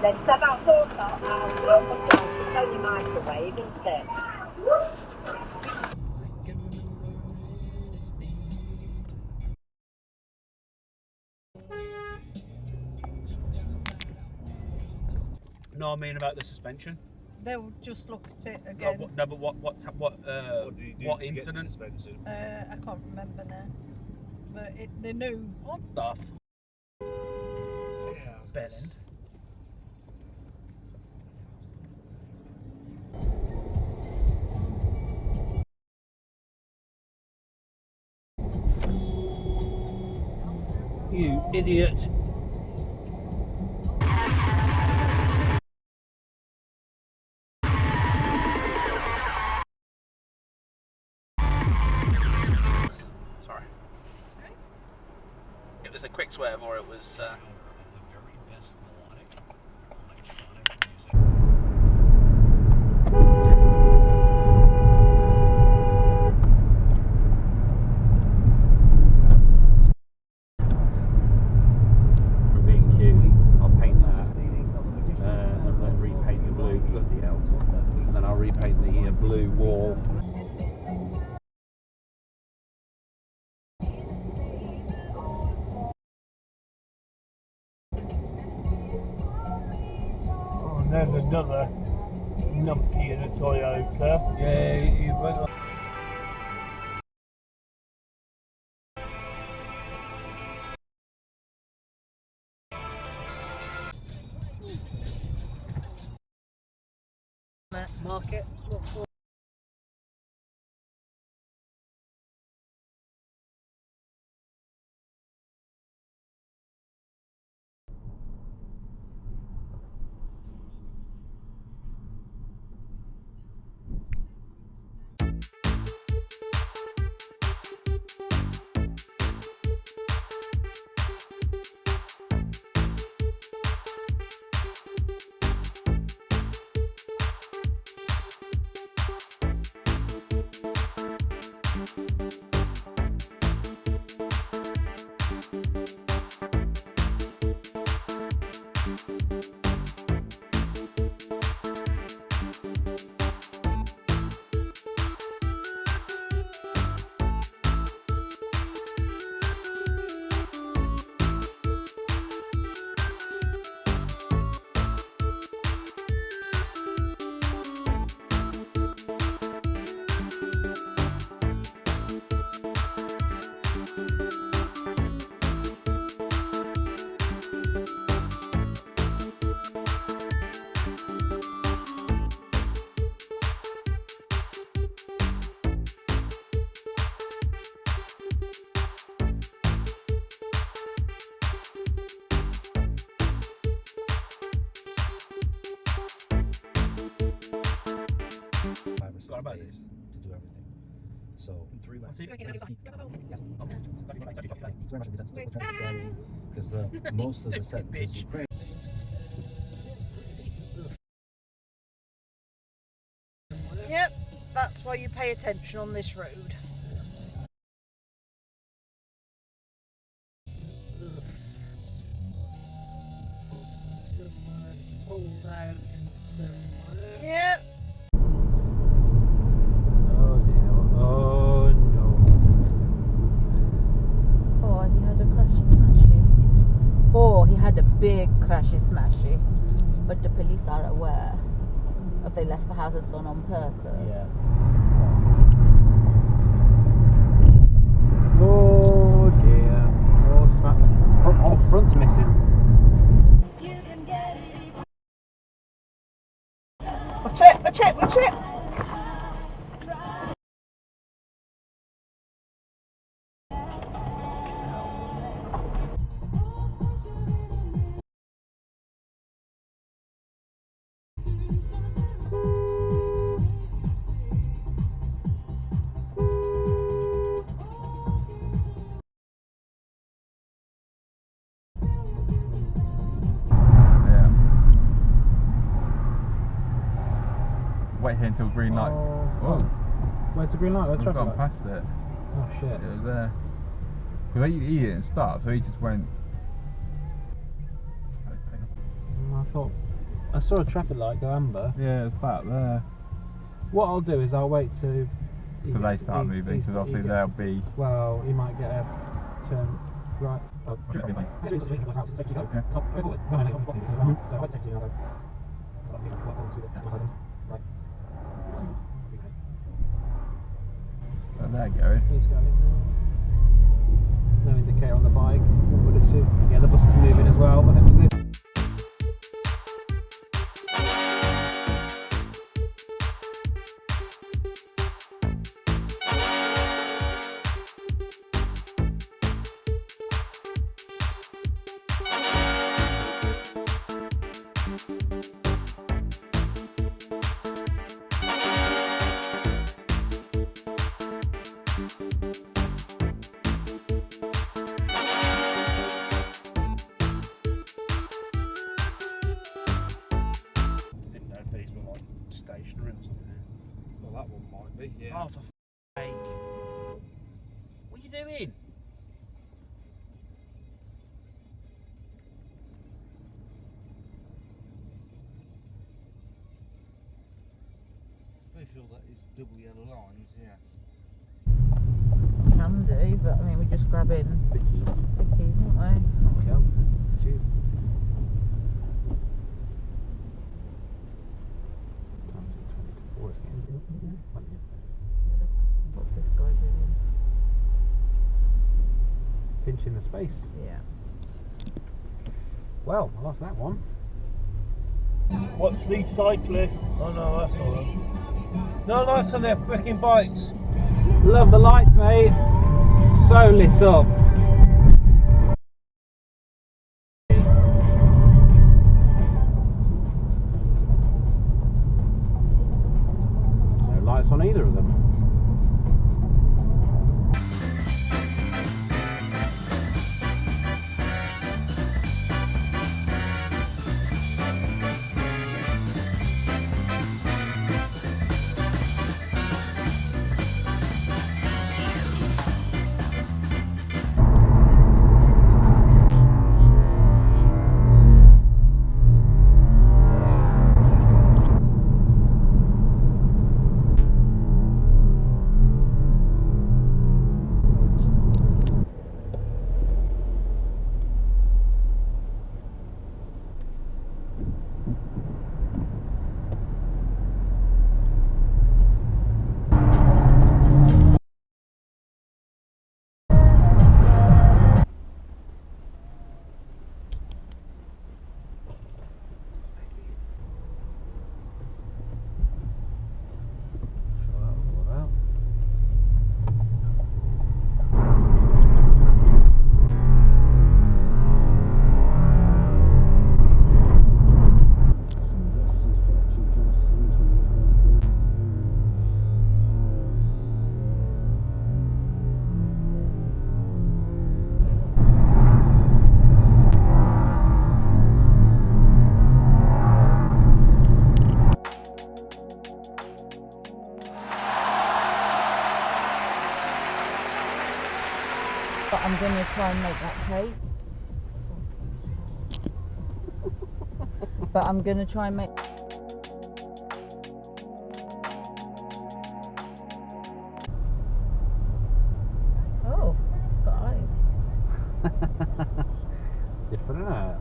that, then it's about 4 o'clock, I'll tell your microwave, isn't it? No, I mean about the suspension. They'll just look at it again. No, but what incident? I can't remember now. But they knew. What the f? Yeah. Bell end. You idiot. Sorry. It was a quick swerve or it was... blue wall. Oh, and there's another numpty in a Toyota. Yeah, you went. Market. About this to do everything. So in 3 months, because most of the set is Ukraine. Yep, that's why you pay attention on this road. Yep. Big crashy smashy, but the police are aware if they left the hazards on purpose. Yeah. Oh dear. Oh, smack. Oh, front's missing. Watch it. Wait here until green light. Oh. Where's the green light? Where's We've traffic gone light? past it. Oh shit. It was there. Because he didn't stop, so he just went. I thought I saw a traffic light go amber. Yeah, it's back there. What I'll do is I'll wait till They start moving, because obviously they'll be. Well, he might get a turn right. Oh, they're going. He's going now. No indicator on the bike. Would assume. Yeah, the bus is moving as well. I think we're good. Didn't know if these were like stationary or something. Well, that one might be, yeah. Oh, for f***ing. What are you doing? Pretty sure that is double yellow lines, yes. Can do, but I mean, we're just grabbing Big keys. big keys, aren't we? Okay. Two. Times 20 to 4 again. What's this guy doing? Pinching the space. Yeah. Well, I lost that one. Watch these cyclists. Oh no, that's all right. No lights on their freaking bikes. Love the lights, mate. So lit up. No lights on either of them. But I'm going to try and make that cake. But I'm going to try and make... Oh, it's got eyes. Different, isn't it?